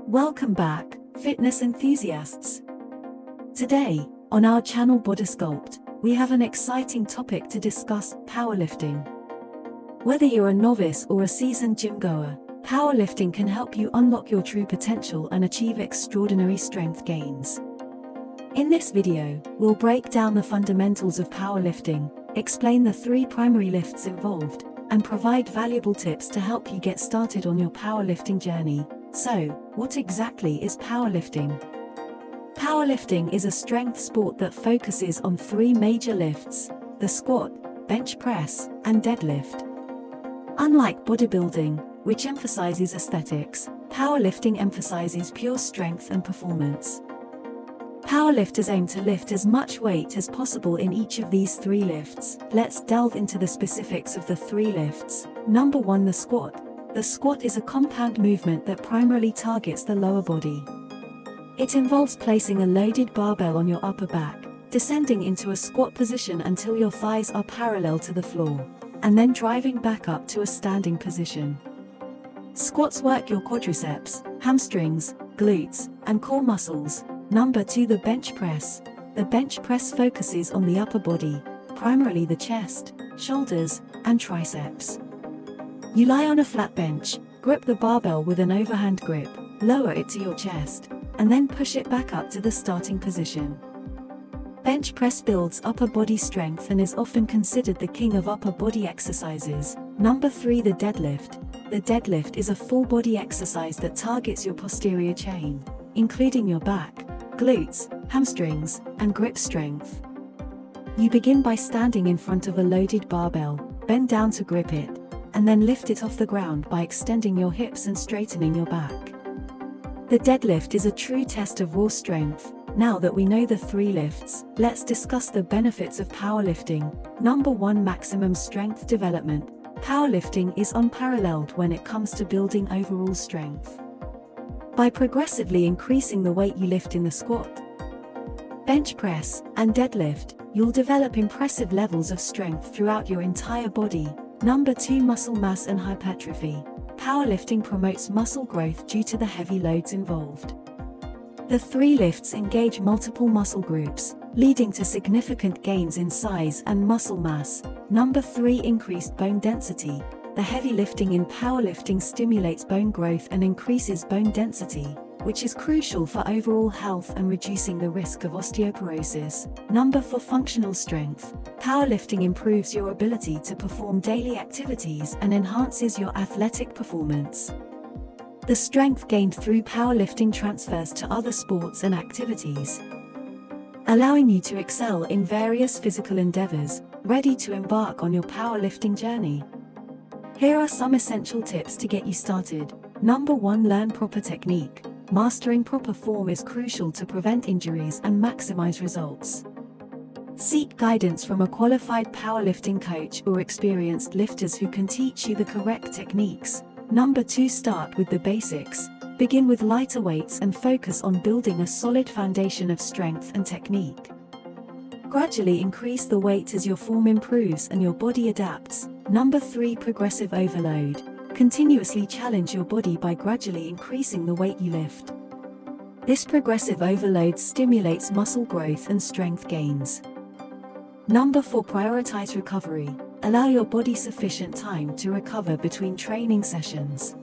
Welcome back, fitness enthusiasts. Today, on our channel Body Sculpt, we have an exciting topic to discuss: powerlifting. Whether you're a novice or a seasoned gym goer, powerlifting can help you unlock your true potential and achieve extraordinary strength gains. In this video, we'll break down the fundamentals of powerlifting, explain the 3 primary lifts involved, and provide valuable tips to help you get started on your powerlifting journey. So, what exactly is powerlifting? Powerlifting is a strength sport that focuses on 3 major lifts: the squat, bench press, and deadlift. Unlike bodybuilding, which emphasizes aesthetics, powerlifting emphasizes pure strength and performance. Powerlifters aim to lift as much weight as possible in each of these 3 lifts. Let's delve into the specifics of the 3 lifts. Number 1, the squat. The squat is a compound movement that primarily targets the lower body. It involves placing a loaded barbell on your upper back, descending into a squat position until your thighs are parallel to the floor, and then driving back up to a standing position. Squats work your quadriceps, hamstrings, glutes, and core muscles. Number 2, the bench press. The bench press focuses on the upper body, primarily the chest, shoulders, and triceps. You lie on a flat bench, grip the barbell with an overhand grip, lower it to your chest, and then push it back up to the starting position. Bench press builds upper body strength and is often considered the king of upper body exercises. Number 3, the deadlift. The deadlift is a full body exercise that targets your posterior chain, including your back, glutes, hamstrings, and grip strength. You begin by standing in front of a loaded barbell, bend down to grip it, and then lift it off the ground by extending your hips and straightening your back. The deadlift is a true test of raw strength. Now that we know the 3 lifts, let's discuss the benefits of powerlifting. Number 1, maximum strength development. Powerlifting is unparalleled when it comes to building overall strength. By progressively increasing the weight you lift in the squat, bench press, and deadlift, you'll develop impressive levels of strength throughout your entire body. Number 2, muscle mass and hypertrophy. Powerlifting promotes muscle growth due to the heavy loads involved. The 3 lifts engage multiple muscle groups, leading to significant gains in size and muscle mass. Number 3, increased bone density. The heavy lifting in powerlifting stimulates bone growth and increases bone density, which is crucial for overall health and reducing the risk of osteoporosis. Number 4, functional strength. Powerlifting improves your ability to perform daily activities and enhances your athletic performance. The strength gained through powerlifting transfers to other sports and activities, allowing you to excel in various physical endeavors. Ready to embark on your powerlifting journey? Here are some essential tips to get you started. Number 1, learn proper technique. Mastering proper form is crucial to prevent injuries and maximize results. Seek guidance from a qualified powerlifting coach or experienced lifters who can teach you the correct techniques. Number 2, start with the basics. Begin with lighter weights and focus on building a solid foundation of strength and technique. Gradually increase the weight as your form improves and your body adapts. Number 3, progressive overload. Continuously challenge your body by gradually increasing the weight you lift. This progressive overload stimulates muscle growth and strength gains. Number 4, prioritize recovery. Allow your body sufficient time to recover between training sessions.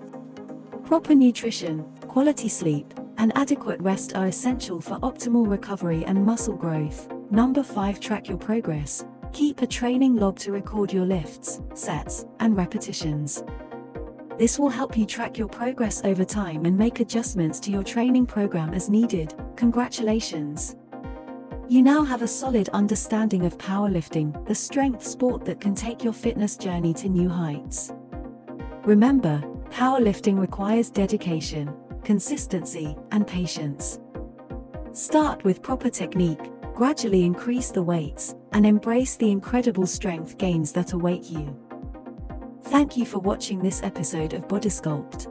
Proper nutrition, quality sleep, and adequate rest are essential for optimal recovery and muscle growth. Number 5, track your progress. Keep a training log to record your lifts, sets, and repetitions. This will help you track your progress over time and make adjustments to your training program as needed. Congratulations! You now have a solid understanding of powerlifting, the strength sport that can take your fitness journey to new heights. Remember, powerlifting requires dedication, consistency, and patience. Start with proper technique, gradually increase the weights, and embrace the incredible strength gains that await you. Thank you for watching this episode of Body Sculpt.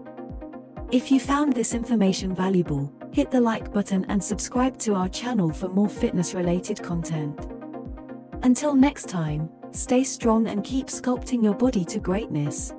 If you found this information valuable, hit the like button and subscribe to our channel for more fitness-related content. Until next time, stay strong and keep sculpting your body to greatness.